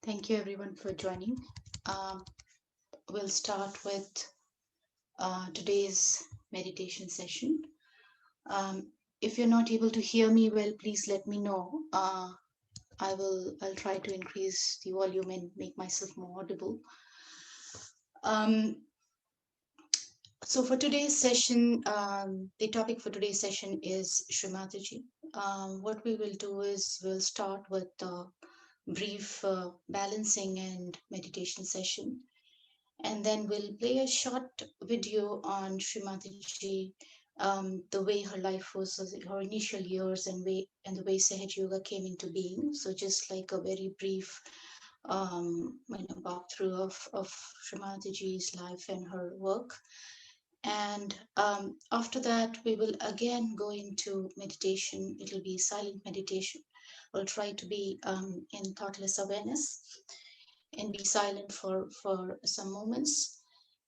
Thank you everyone for joining. Um, we'll start with today's meditation session. If you're not able to hear me well, please let me know. I'll try to increase the volume and make myself more audible. Um, so for today's session, the topic for today's session is Shri Mataji. What we will do is we'll start with a brief balancing and meditation session, and then we'll play a short video on Shri Mataji, the way her life was, her initial years, and the way Sahaj Yoga came into being. So just like a very brief, walkthrough of Shri Mataji's life and her work. And after that, we will again go into meditation. It'll be silent meditation. We'll try to be in thoughtless awareness and be silent for some moments.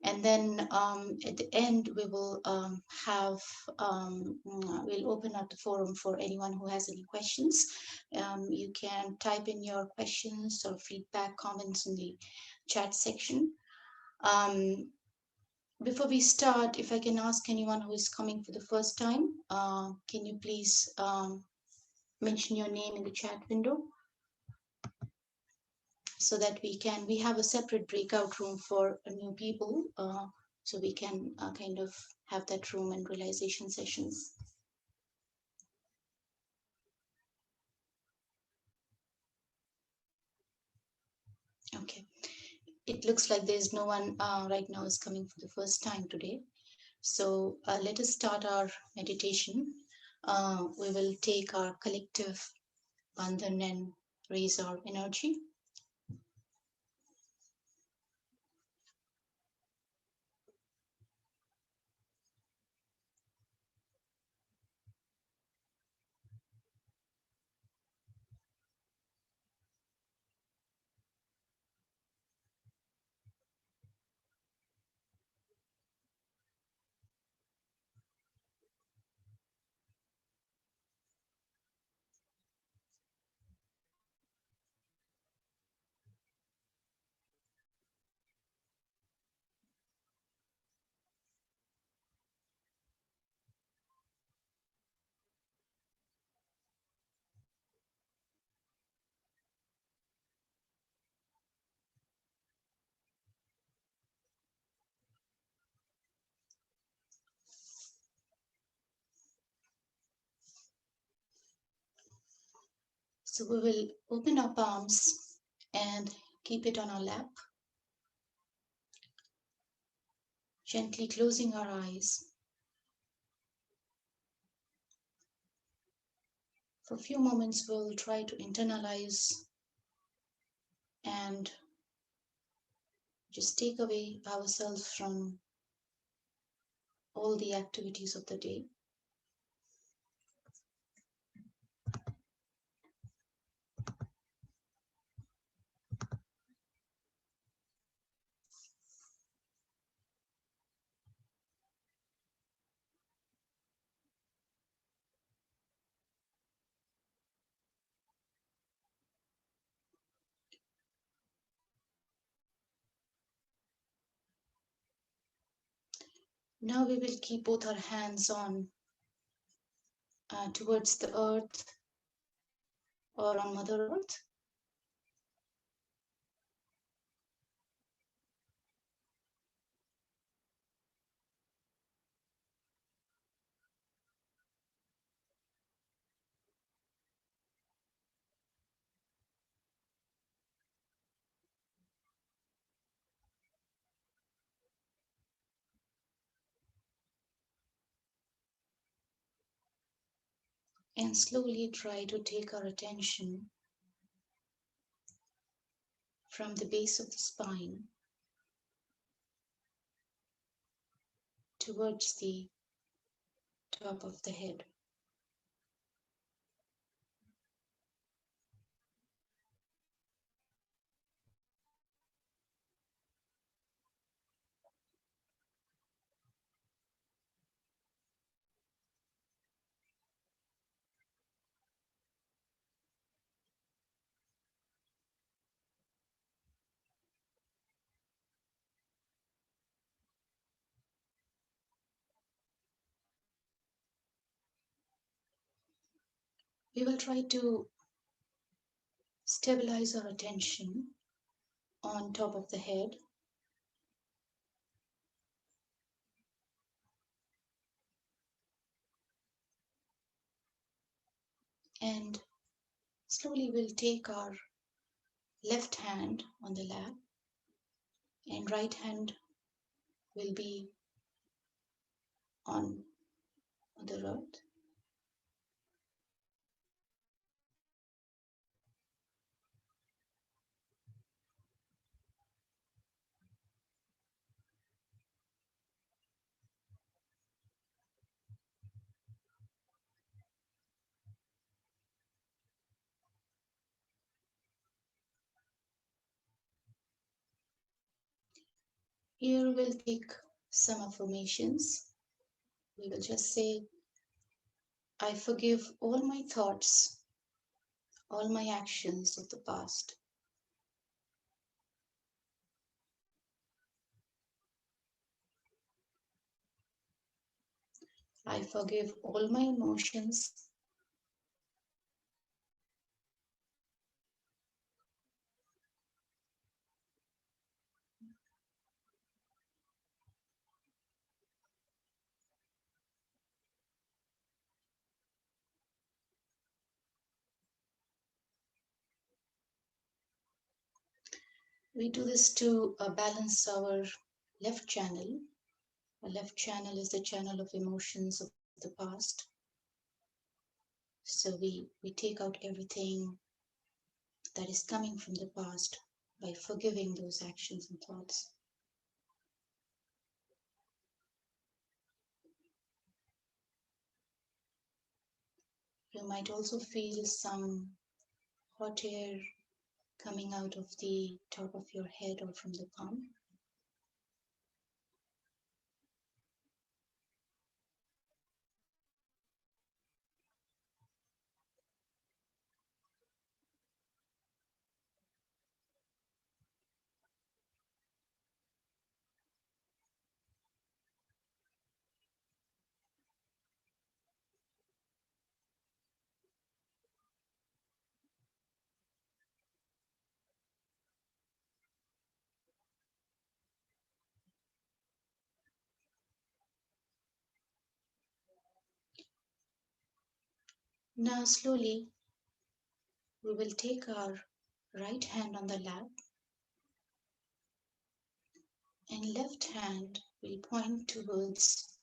And then at the end, we will we'll open up the forum for anyone who has any questions. You can type in your questions or feedback, comments in the chat section. Before we start, if I can ask anyone who is coming for the first time, can you please mention your name in the chat window, so that we have a separate breakout room for new people, so we can kind of have that room and realization sessions. Okay, it looks like there's no one right now is coming for the first time today. So let us start our meditation. We will take our collective bandhan and raise our energy. So we will open our palms and keep it on our lap, gently closing our eyes. For a few moments, we'll try to internalize and just take away ourselves from all the activities of the day. Now we will keep both our hands on towards the earth or on Mother Earth. And slowly try to take our attention from the base of the spine towards the top of the head. We will try to stabilize our attention on top of the head, and slowly we'll take our left hand on the lap and right hand will be on the earth. Here we'll take some affirmations. We will just say, I forgive all my thoughts, all my actions of the past. I forgive all my emotions. We do this to balance our left channel. The left channel is the channel of emotions of the past. So we take out everything that is coming from the past by forgiving those actions and thoughts. You might also feel some hot air coming out of the top of your head or from the palm. Now slowly we will take our right hand on the lap and left hand will point towards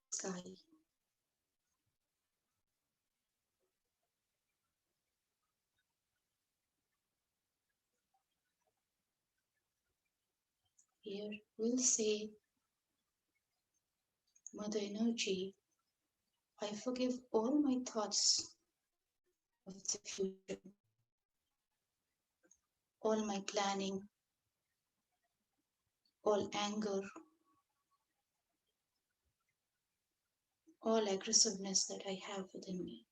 sky. Here we'll say, Mother Energy, I forgive all my thoughts of the future, all my planning, all anger, all aggressiveness that I have within me.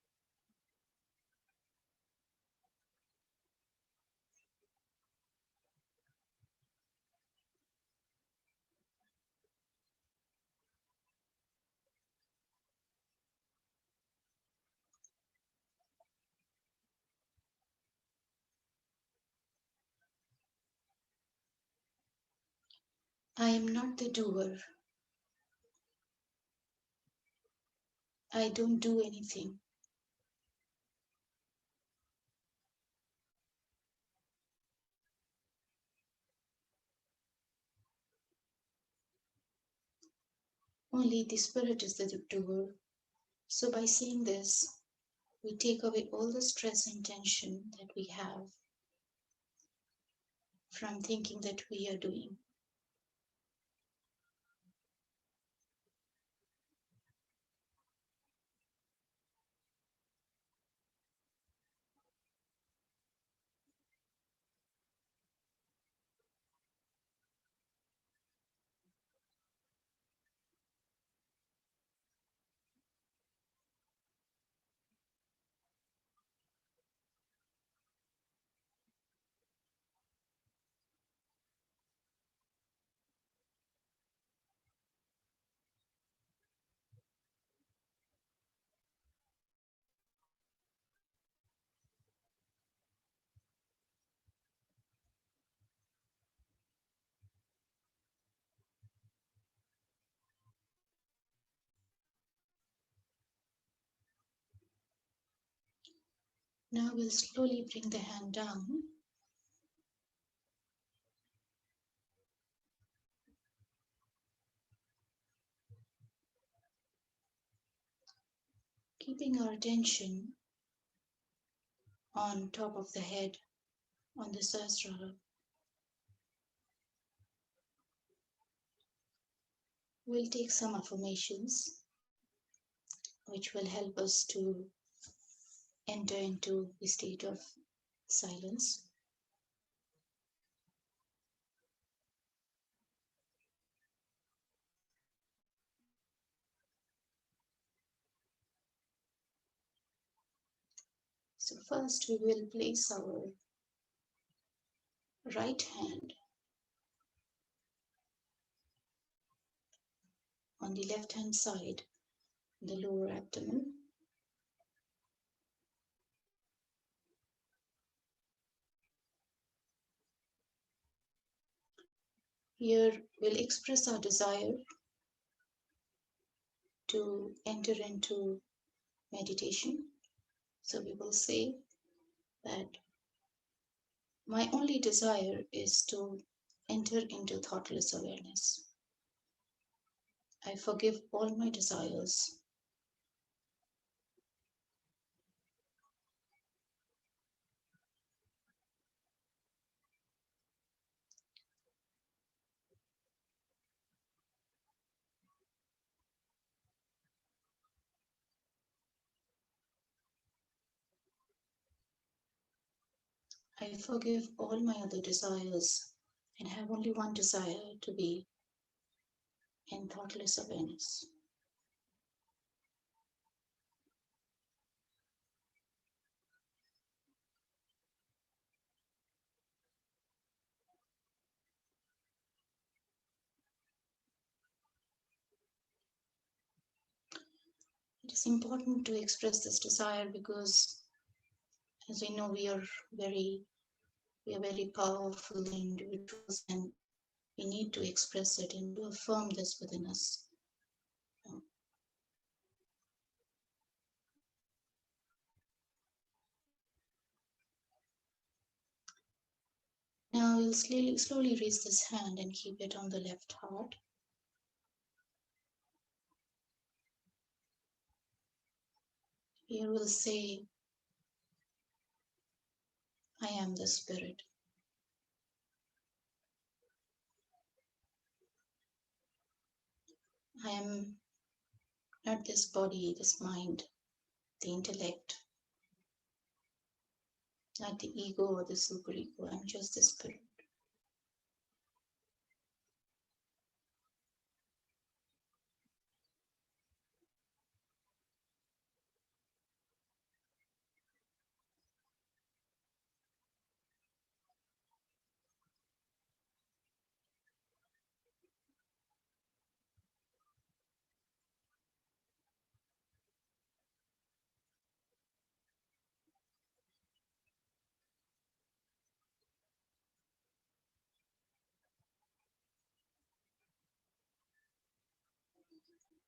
I am not the doer. I don't do anything. Only the Spirit is the doer. So by saying this, we take away all the stress and tension that we have from thinking that we are doing. Now we'll slowly bring the hand down, keeping our attention on top of the head, on the Sahasrara. We'll take some affirmations which will help us to enter into the state of silence. So first we will place our right hand on the left hand side, the lower abdomen. Here we'll express our desire to enter into meditation. So we will say that my only desire is to enter into thoughtless awareness. I forgive all my desires. I forgive all my other desires and have only one desire, to be in thoughtless awareness. It is important to express this desire because, as we know, we are very powerful individuals, and we need to express it and to affirm this within us. Now we'll slowly raise this hand and keep it on the left heart. Here we'll say, I am the Spirit. I am not this body, this mind, the intellect, not the ego or the superego. I'm just the Spirit.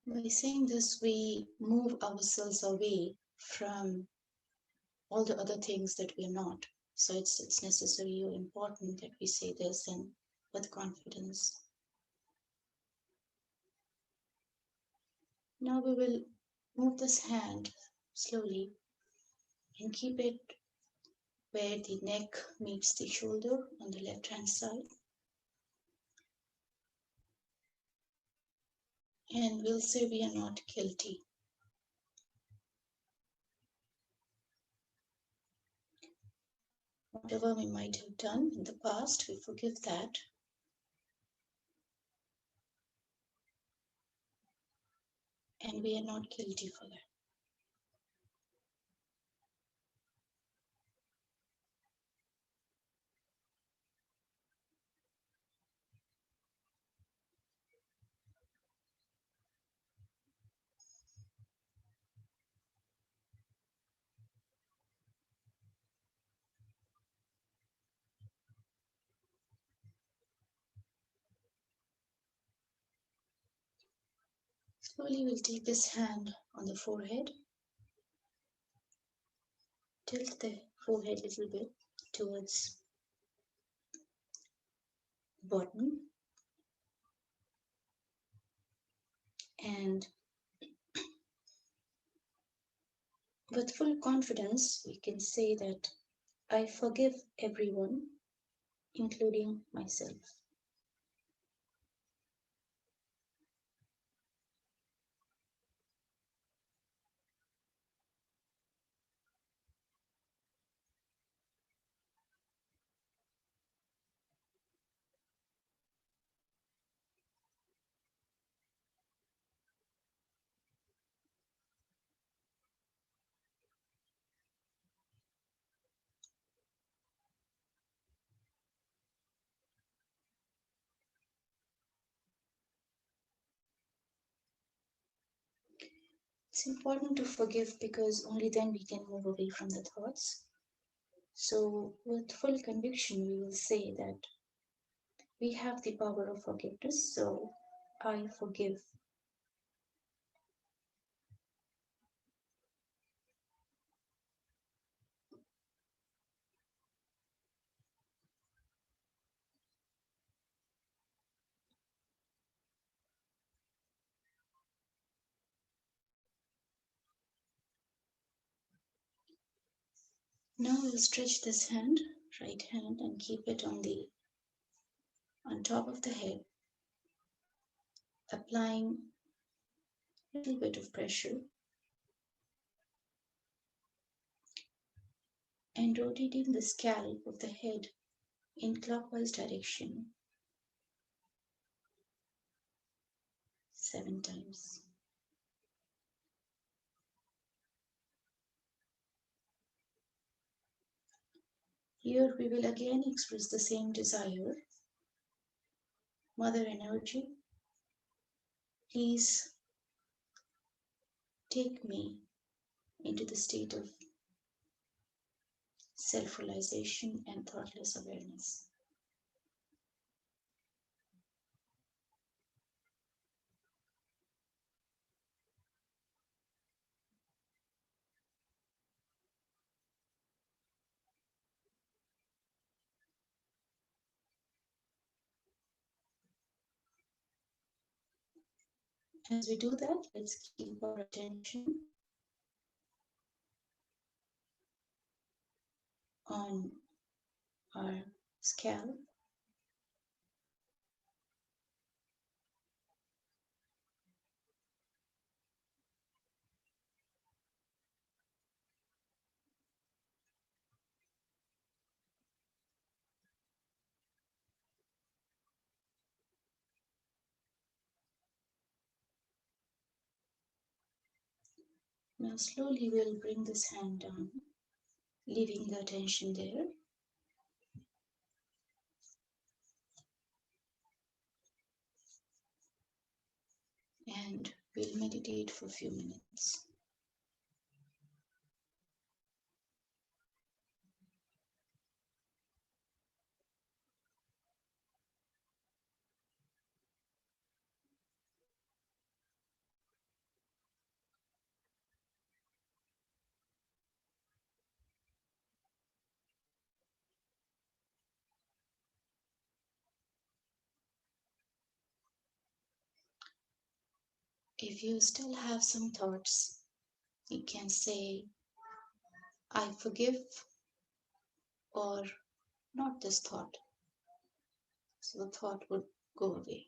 By saying this, we move ourselves away from all the other things that we are not. So it's necessary or important that we say this and with confidence. Now we will move this hand slowly and keep it where the neck meets the shoulder on the left hand side. And we'll say we are not guilty. Whatever we might have done in the past, we forgive that. And we are not guilty for that. Slowly we'll take this hand on the forehead, Tilt the forehead a little bit towards bottom, and with full confidence, we can say that I forgive everyone, including myself. It's important to forgive because only then we can move away from the thoughts. So, with full conviction, we will say that we have the power of forgiveness. So, I forgive. Now we'll stretch this hand, right hand, and keep it on top of the head, applying a little bit of pressure and rotating the scalp of the head in clockwise direction 7 times. Here we will again express the same desire. Mother energy, please take me into the state of self-realization and thoughtless awareness. As we do that, let's keep our attention on our scalp. Now slowly we'll bring this hand down, leaving the attention there. And we'll meditate for a few minutes. If you still have some thoughts, you can say, I forgive, or not this thought. So the thought would go away.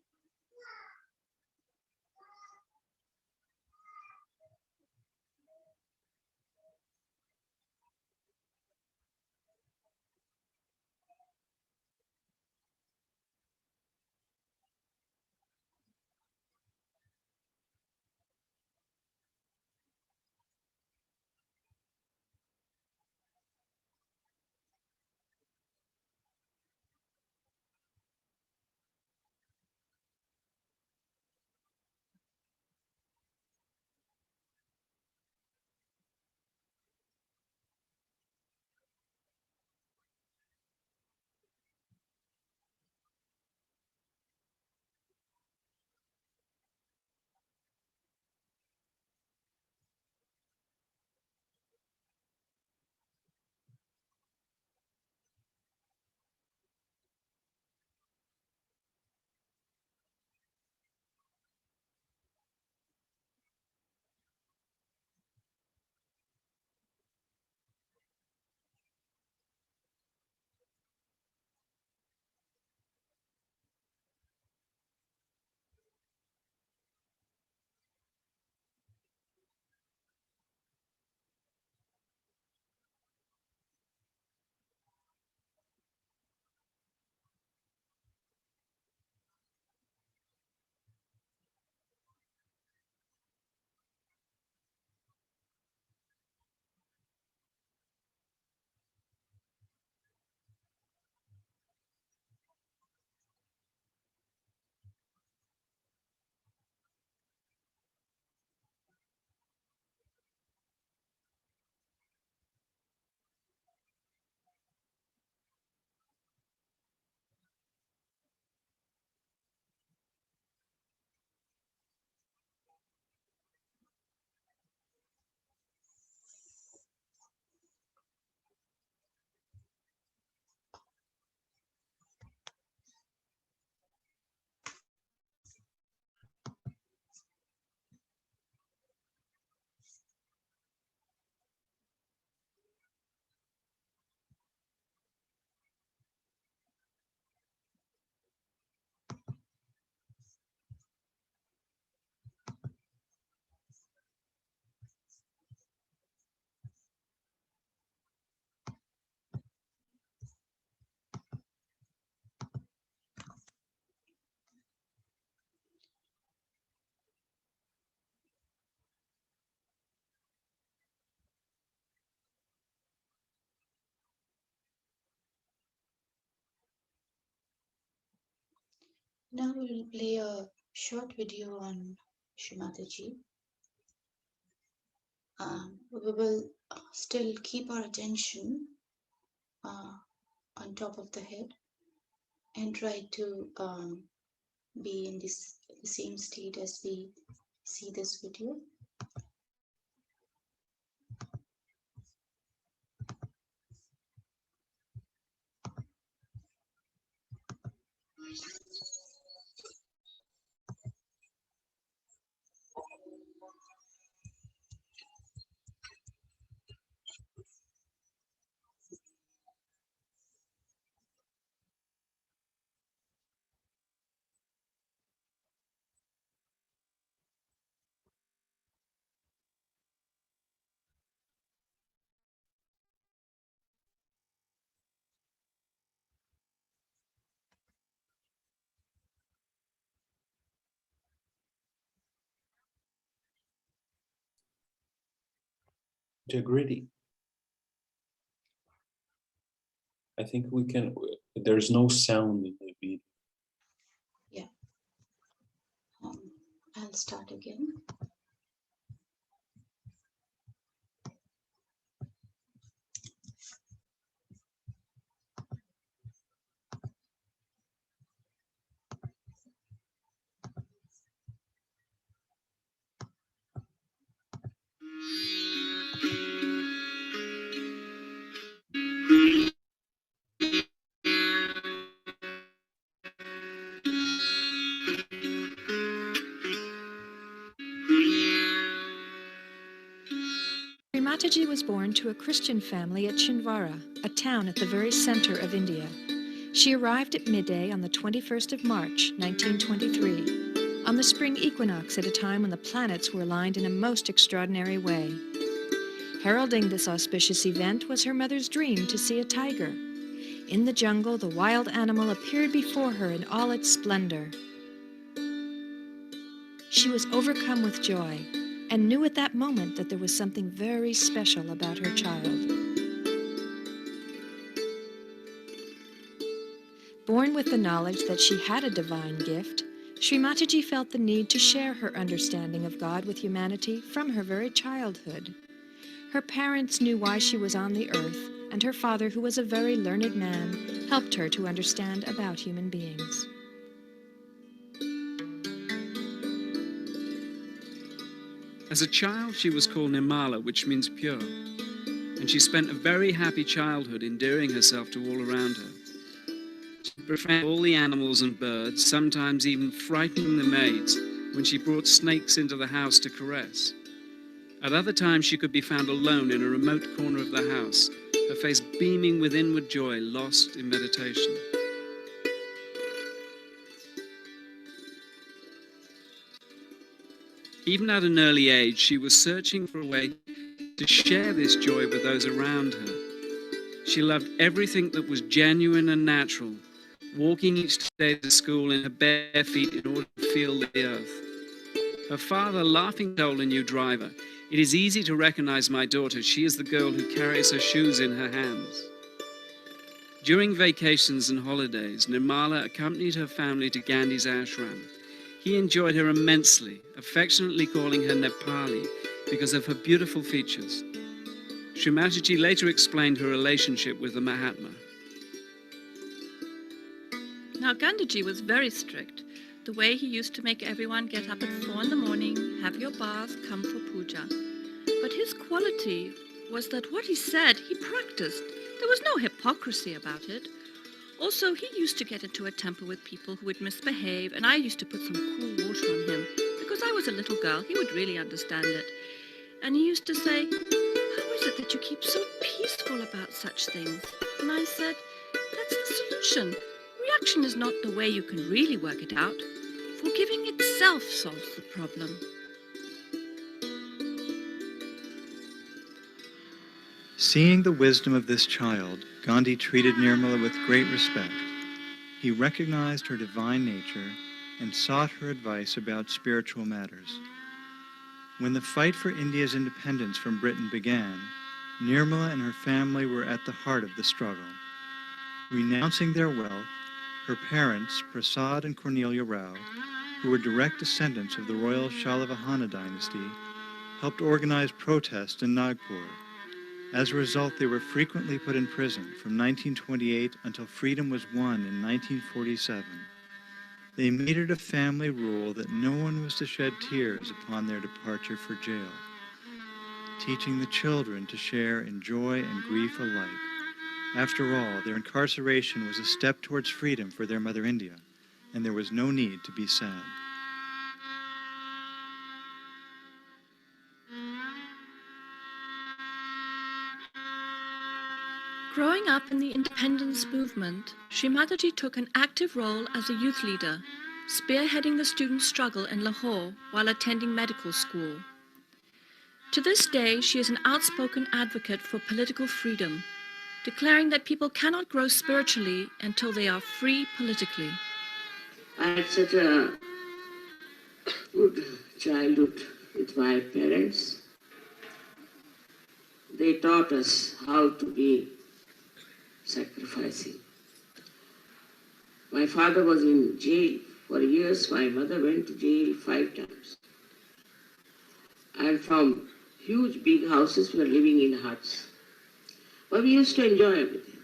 Now we will play a short video on Shri Mataji. We will still keep our attention on top of the head and try to be in the same state as we see this video. Integrity. I think we can, there's no sound in the video. Yeah. I'll start again. Shri Mataji was born to a Christian family at Chhindwara, a town at the very center of India. She arrived at midday on the 21st of March, 1923, on the spring equinox at a time when the planets were aligned in a most extraordinary way. Heralding this auspicious event was her mother's dream to see a tiger. In the jungle, the wild animal appeared before her in all its splendor. She was overcome with joy and knew at that moment that there was something very special about her child. Born with the knowledge that she had a divine gift, Shri Mataji felt the need to share her understanding of God with humanity from her very childhood. Her parents knew why she was on the earth, and her father, who was a very learned man, helped her to understand about human beings. As a child, she was called Nirmala, which means pure, and she spent a very happy childhood endearing herself to all around her. She befriended all the animals and birds, sometimes even frightening the maids when she brought snakes into the house to caress. At other times, she could be found alone in a remote corner of the house, her face beaming with inward joy, lost in meditation. Even at an early age, she was searching for a way to share this joy with those around her. She loved everything that was genuine and natural, walking each day to school in her bare feet in order to feel the earth. Her father laughing told a new driver, "It is easy to recognize my daughter. She is the girl who carries her shoes in her hands." During vacations and holidays, Nirmala accompanied her family to Gandhi's ashram. He enjoyed her immensely, affectionately calling her Nepali because of her beautiful features. Shri Mataji later explained her relationship with the Mahatma. Now, Gandhiji was very strict. The way he used to make everyone get up at 4 in the morning, have your bath, come for puja. But his quality was that what he said, he practiced. There was no hypocrisy about it. Also, he used to get into a temper with people who would misbehave, and I used to put some cool water on him. Because I was a little girl, he would really understand it. And he used to say, "How is it that you keep so peaceful about such things?" And I said, "That's the solution. Reaction is not the way you can really work it out. Forgiving itself solves the problem." Seeing the wisdom of this child, Gandhi treated Nirmala with great respect. He recognized her divine nature and sought her advice about spiritual matters. When the fight for India's independence from Britain began, Nirmala and her family were at the heart of the struggle. Renouncing their wealth, Her parents, Prasad and Cornelia Rao, who were direct descendants of the royal Shalavahana dynasty, helped organize protests in Nagpur. As a result, they were frequently put in prison from 1928 until freedom was won in 1947. They made it a family rule that no one was to shed tears upon their departure for jail, teaching the children to share in joy and grief alike. After all, their incarceration was a step towards freedom for their mother India, and there was no need to be sad. Growing up in the independence movement, Shri Mataji took an active role as a youth leader, spearheading the student struggle in Lahore while attending medical school. To this day, she is an outspoken advocate for political freedom, declaring that people cannot grow spiritually until they are free politically. I had such a good childhood with my parents. They taught us how to be sacrificing. My father was in jail for years. My mother went to jail 5 times. And from huge big houses, we were living in huts. But we used to enjoy everything.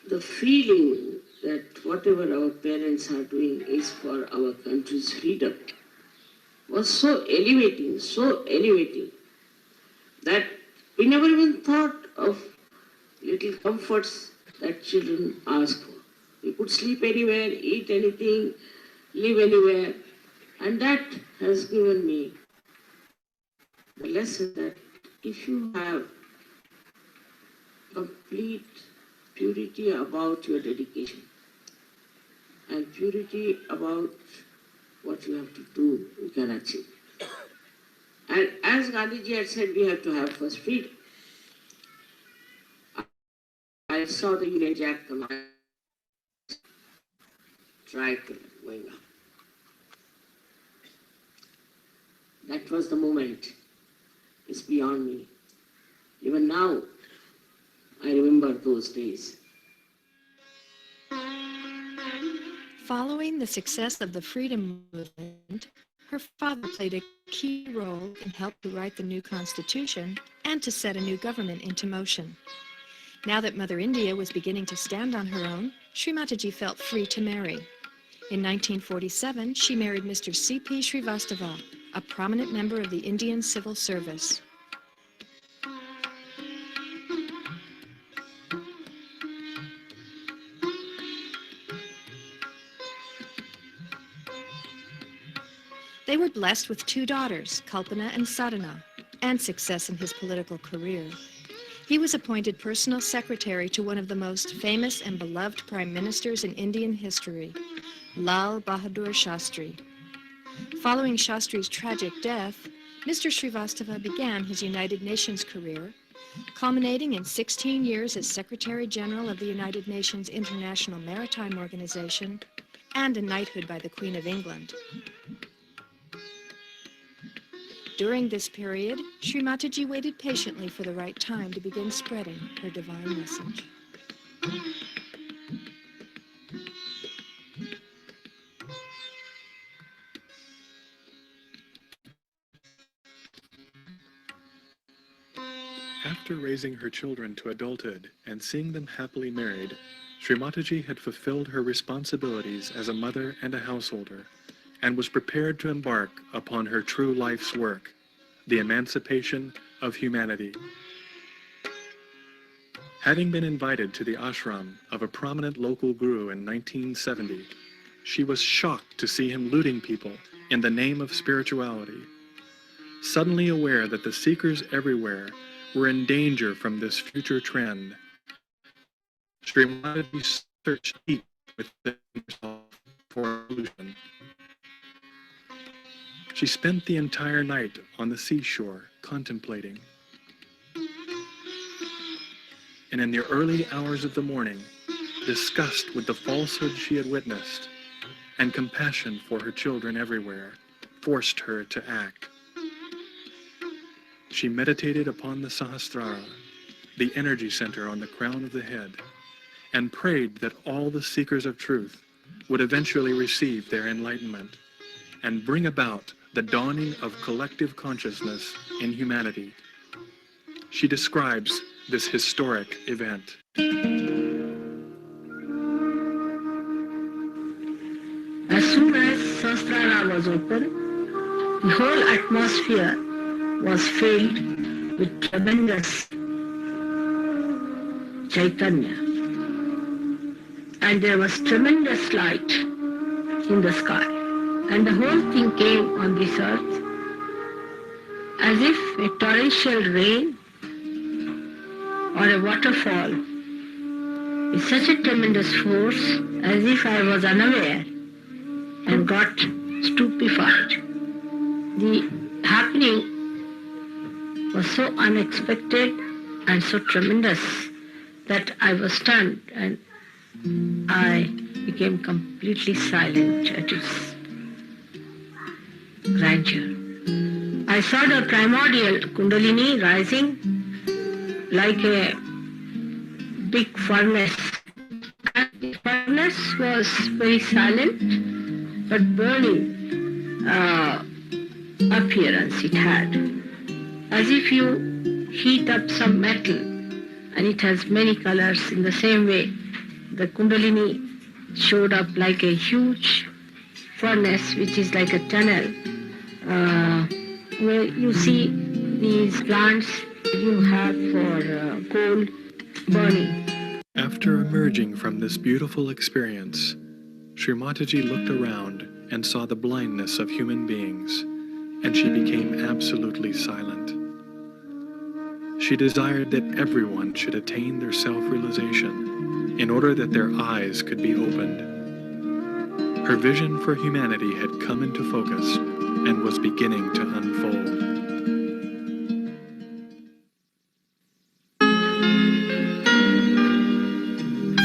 The feeling that whatever our parents are doing is for our country's freedom was so elevating, that we never even thought of little comforts that children ask for. We could sleep anywhere, eat anything, live anywhere, and that has given me the lesson that if you have complete purity about your dedication and purity about what you have to do, you can achieve. And as Gandhiji had said, we have to have first freedom. I saw the Union Jack command tricolor going up. That was the moment. It's beyond me. Even now, I remember those days. Following the success of the freedom movement, her father played a key role in helping to write the new constitution and to set a new government into motion. Now that Mother India was beginning to stand on her own, Shri Mataji felt free to marry. In 1947, she married Mr. C.P. Srivastava, a prominent member of the Indian Civil Service. They were blessed with 2 daughters, Kalpana and Sadhana, and success in his political career. He was appointed personal secretary to one of the most famous and beloved prime ministers in Indian history, Lal Bahadur Shastri. Following Shastri's tragic death, Mr. Srivastava began his United Nations career, culminating in 16 years as Secretary General of the United Nations International Maritime Organization and a knighthood by the Queen of England. During this period, Shri Mataji waited patiently for the right time to begin spreading her divine message. After raising her children to adulthood and seeing them happily married, Shri Mataji had fulfilled her responsibilities as a mother and a householder, and was prepared to embark upon her true life's work, the emancipation of humanity. Having been invited to the ashram of a prominent local guru in 1970, she was shocked to see him looting people in the name of spirituality. Suddenly aware that the seekers everywhere were in danger from this future trend, Shri Mataji searched deep within herself for a solution. She spent the entire night on the seashore contemplating. And in the early hours of the morning, disgust with the falsehood she had witnessed and compassion for her children everywhere forced her to act. She meditated upon the Sahasrara, the energy center on the crown of the head, and prayed that all the seekers of truth would eventually receive their enlightenment and bring about the dawning of collective consciousness in humanity. She describes this historic event. As soon as Sahasrara was open, the whole atmosphere was filled with tremendous Chaitanya. And there was tremendous light in the sky. And the whole thing came on this earth as if a torrential rain or a waterfall with such a tremendous force as if I was unaware and got stupefied. The happening was so unexpected and so tremendous that I was stunned and I became completely silent at its grandeur. I saw the primordial Kundalini rising like a big furnace. And the furnace was very silent but burning appearance it had. As if you heat up some metal and it has many colors. In the same way, the Kundalini showed up like a huge furnace, which is like a tunnel, where you see these plants you have for coal burning. After emerging from this beautiful experience, Shri Mataji looked around and saw the blindness of human beings, and she became absolutely silent. She desired that everyone should attain their self-realization in order that their eyes could be opened. Her vision for humanity had come into focus and was beginning to unfold.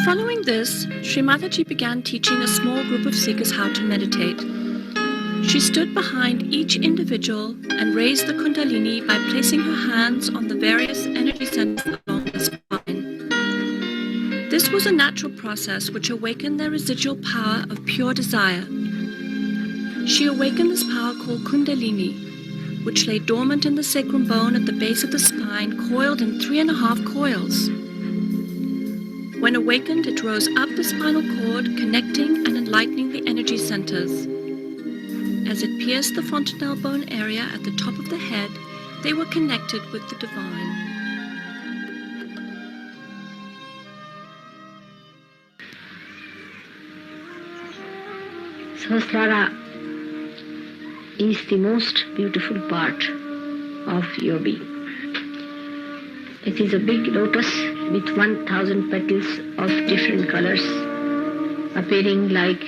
Following this, Shri Mataji began teaching a small group of seekers how to meditate. She stood behind each individual and raised the Kundalini by placing her hands on the various energy centers along the spine. This was a natural process which awakened their residual power of pure desire. She awakened this power called Kundalini, which lay dormant in the sacrum bone at the base of the spine, coiled in 3.5 coils. When awakened, it rose up the spinal cord, connecting and enlightening the energy centers. As it pierced the fontanelle bone area at the top of the head, they were connected with the divine. Sahasrara is the most beautiful part of your being. It is a big lotus with 1,000 petals of different colors, appearing like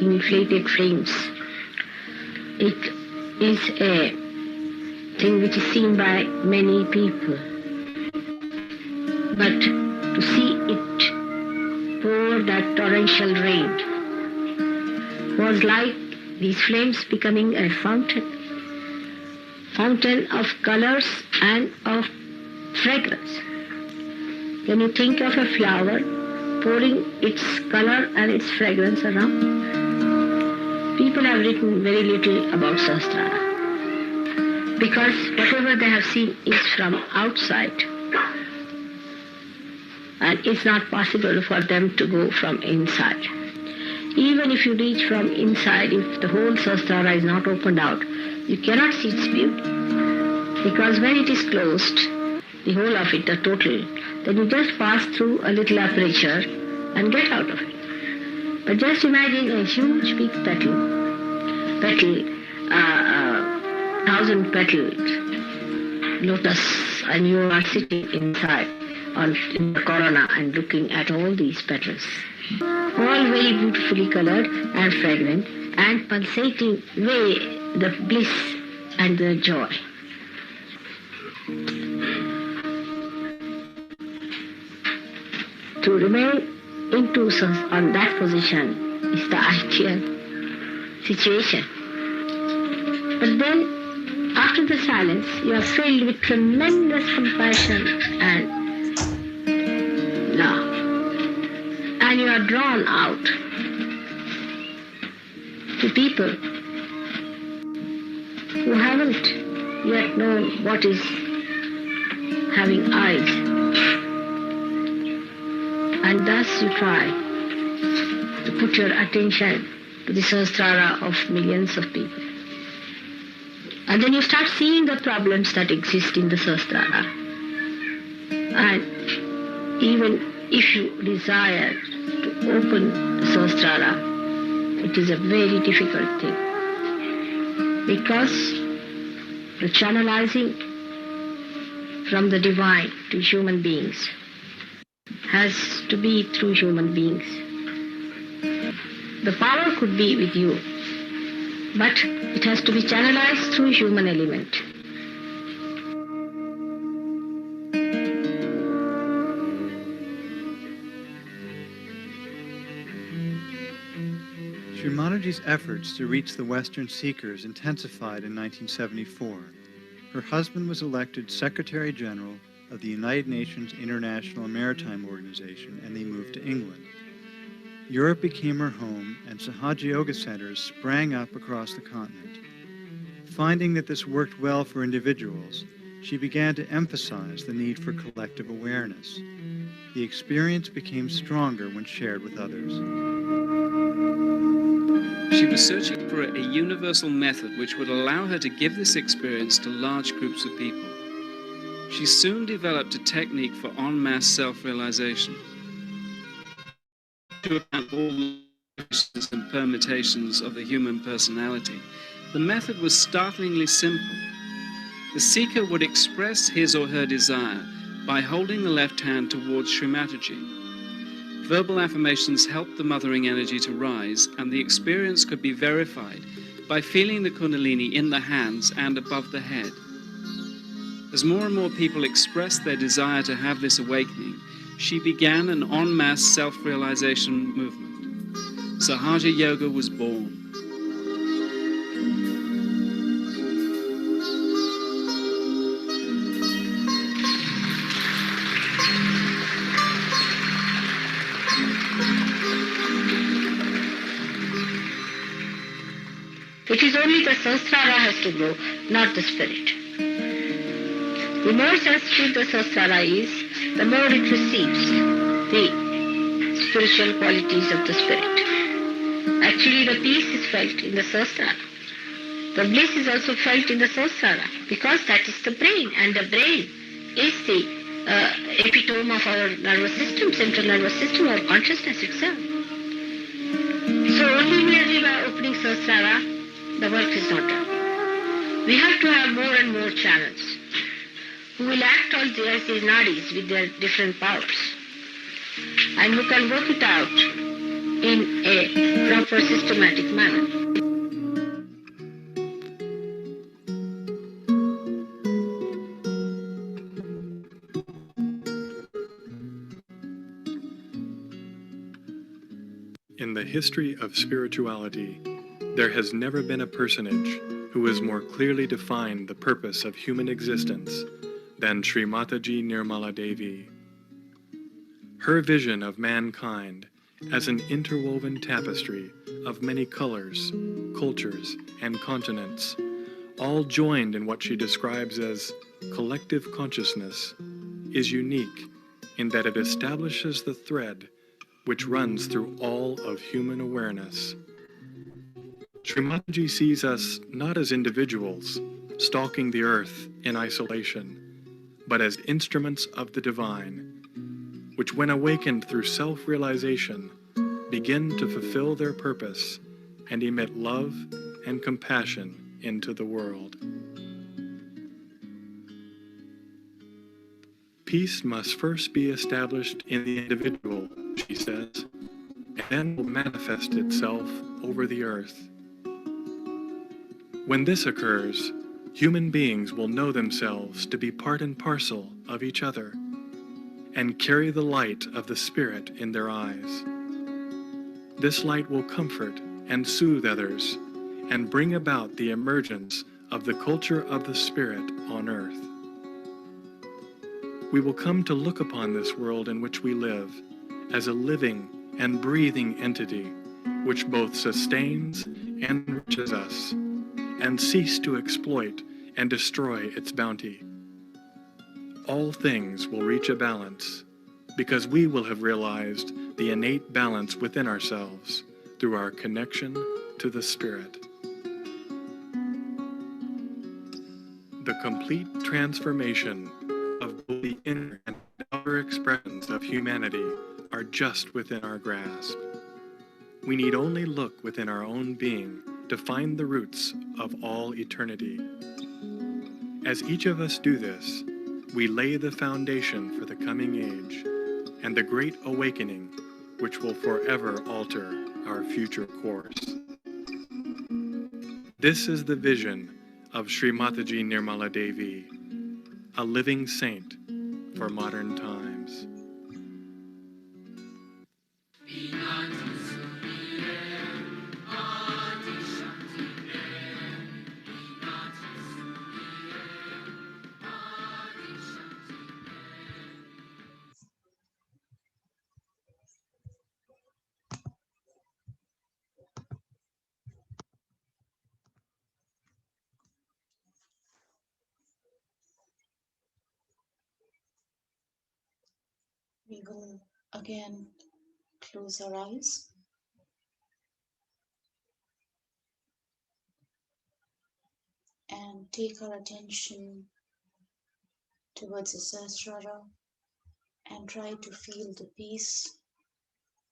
inflated flames. It is a thing which is seen by many people. But to see it pour that torrential rain was like these flames becoming a fountain of colors and of fragrance. When you think of a flower pouring its color and its fragrance around, people have written very little about Sahasrara because whatever they have seen is from outside, and it's not possible for them to go from inside. Even if you reach from inside, if the whole Sahasrara is not opened out, you cannot see its beauty, because when it is closed, the whole of it, the total, then you just pass through a little aperture and get out of it. But just imagine a huge big petal, 1,000 petaled lotus, and you are sitting inside in the corona and looking at all these petals, all very beautifully colored and fragrant and pulsating way the bliss and the joy. To remain on that position is the ideal situation. But then, after the silence, you are filled with tremendous compassion and law. And you are drawn out to people who haven't yet known what is having eyes. And thus you try to put your attention to the Sahasrara of millions of people. And then you start seeing the problems that exist in the Sahasrara. And even if you desire to open the Sahasrara, it is a very difficult thing. Because the channelizing from the divine to human beings has to be through human beings. The power could be with you, but it has to be channelized through human element. Shri Mataji's efforts to reach the Western seekers intensified in 1974. Her husband was elected Secretary General of the United Nations International Maritime Organization, and they moved to England. Europe became her home, and Sahaja Yoga centers sprang up across the continent. Finding that this worked well for individuals, she began to emphasize the need for collective awareness. The experience became stronger when shared with others. She was searching for a universal method which would allow her to give this experience to large groups of people. She soon developed a technique for en masse self-realization. To account all the variations and permutations of the human personality, the method was startlingly simple. The seeker would express his or her desire by holding the left hand towards Shri Mataji. Verbal affirmations helped the mothering energy to rise, and the experience could be verified by feeling the Kundalini in the hands and above the head. As more and more people expressed their desire to have this awakening, she began an en masse self-realization movement. Sahaja Yoga was born. It is only the Sahasrara has to grow, not the spirit. The more sensitive the Sahasrara is, the more it receives the spiritual qualities of the spirit. Actually, the peace is felt in the Sahasrara. The bliss is also felt in the Sahasrara, because that is the brain, and the brain is the epitome of our nervous system, central nervous system, or consciousness itself. So only merely by opening Sahasrara, the work is not done. We have to have more and more channels who will act on these nadis with their different powers, and who can work it out in a proper systematic manner. In the history of spirituality, there has never been a personage who has more clearly defined the purpose of human existence than Shri Mataji Nirmala Devi. Her vision of mankind as an interwoven tapestry of many colors, cultures, and continents, all joined in what she describes as collective consciousness, is unique in that it establishes the thread which runs through all of human awareness. Shri Mataji sees us not as individuals stalking the earth in isolation, but as instruments of the divine, which when awakened through self-realization, begin to fulfill their purpose and emit love and compassion into the world. Peace must first be established in the individual, she says, and then will manifest itself over the earth. When this occurs, human beings will know themselves to be part and parcel of each other and carry the light of the Spirit in their eyes. This light will comfort and soothe others and bring about the emergence of the culture of the Spirit on earth. we will come to look upon this world in which we live as a living and breathing entity which both sustains and enriches us, and cease to exploit and destroy its bounty. All things will reach a balance because we will have realized the innate balance within ourselves through our connection to the Spirit. The complete transformation of both the inner and outer expressions of humanity are just within our grasp. We need only look within our own being to find the roots of all eternity. As each of us do this, we lay the foundation for the coming age and the great awakening which will forever alter our future course. This is the vision of Shri Mataji Nirmala Devi, a living saint for modern times. We will again close our eyes and take our attention towards the Sahasrara and try to feel the peace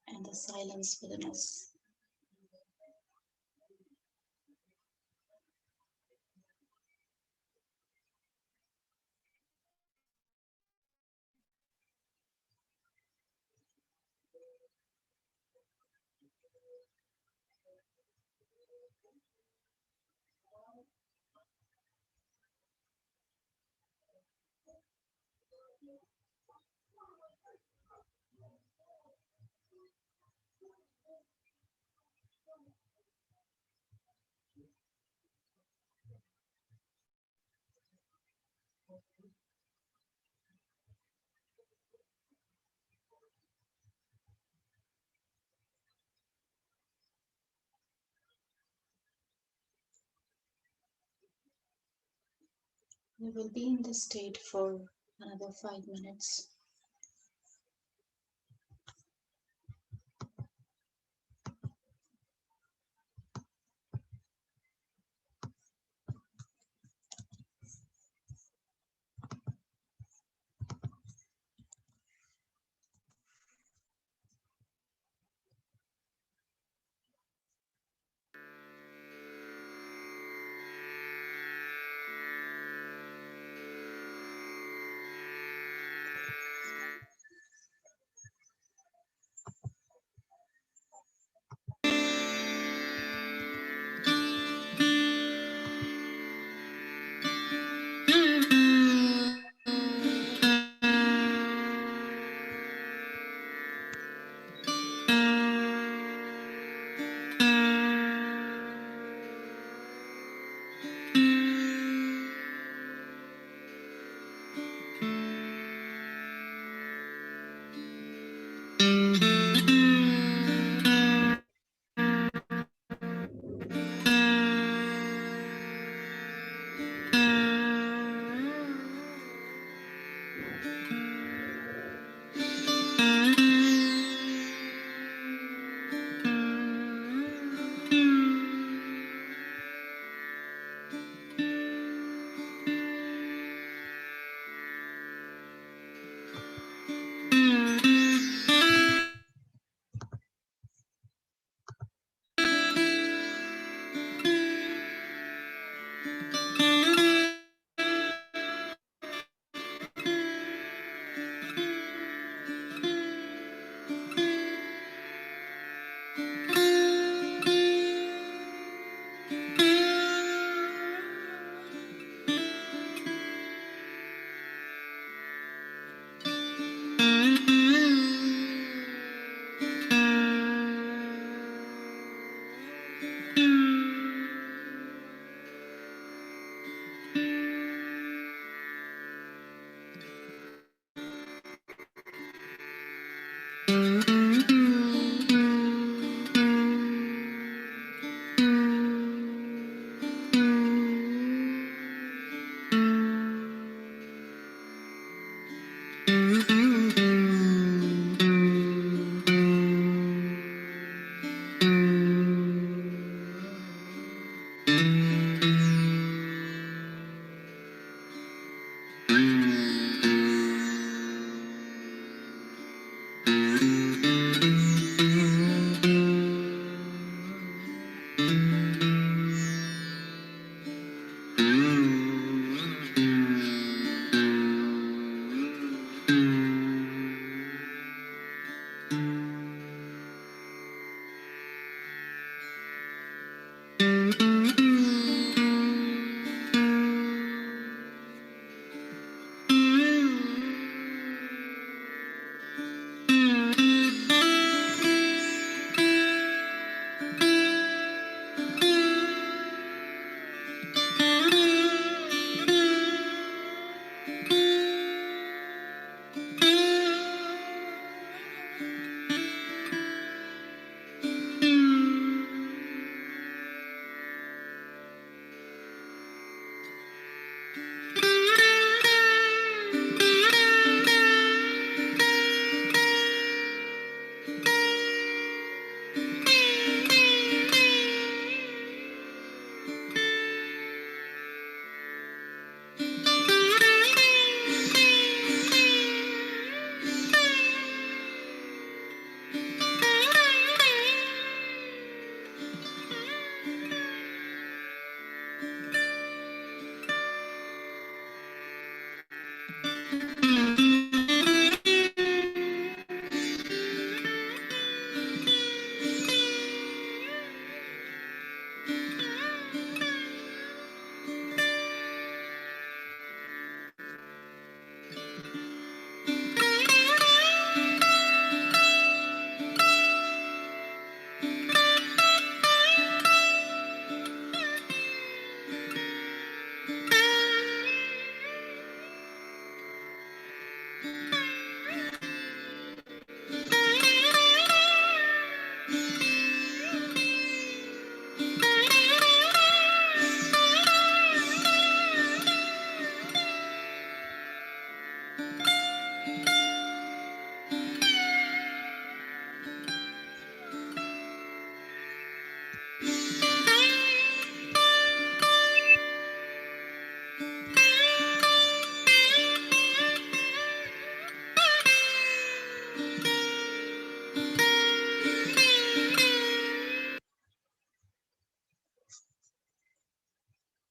and the silence within us. We will be in this state for another 5 minutes.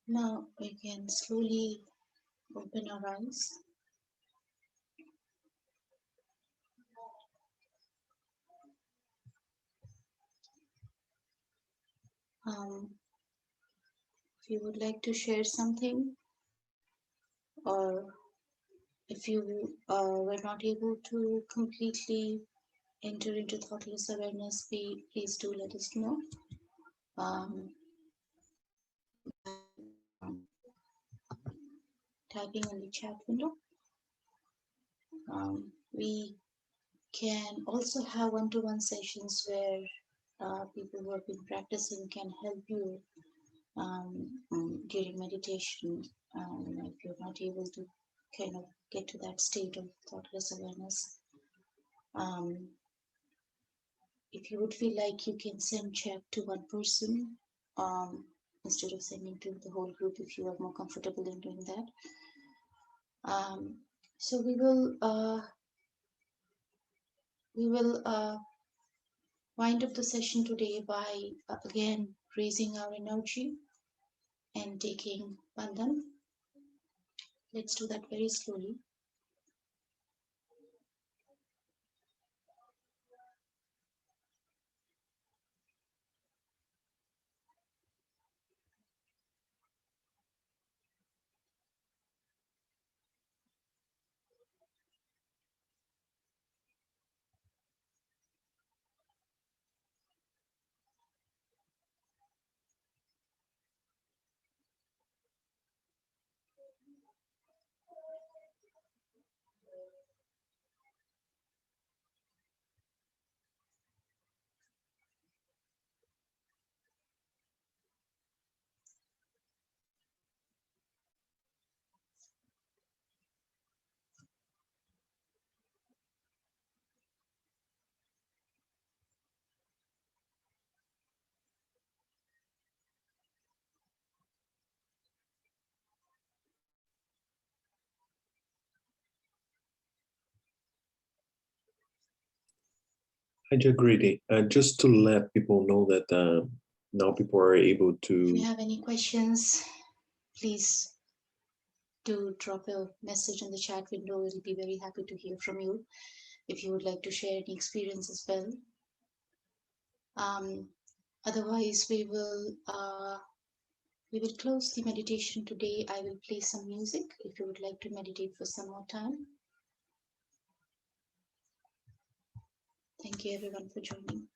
Now we can slowly open our eyes. If you would like to share something, or if you were not able to completely enter into thoughtless awareness, please do let us know. Typing in the chat window. We can also have one-to-one sessions where people who have been practicing can help you during meditation. If you're not able to kind of get to that state of thoughtless awareness, if you would feel like you can send chat to one person instead of sending to the whole group, if you are more comfortable in doing that. So we will wind up the session today by again raising our energy and taking bandhan. Let's do that very slowly. Hi, Jagriti. Just to let people know that now people are able If you to. have any questions, please do drop a message in the chat window. We'll be very happy to hear from you. If you would like to share any experience as well. Otherwise, we will We will close the meditation today. I will play some music if you would like to meditate for some more time. Thank you everyone for joining.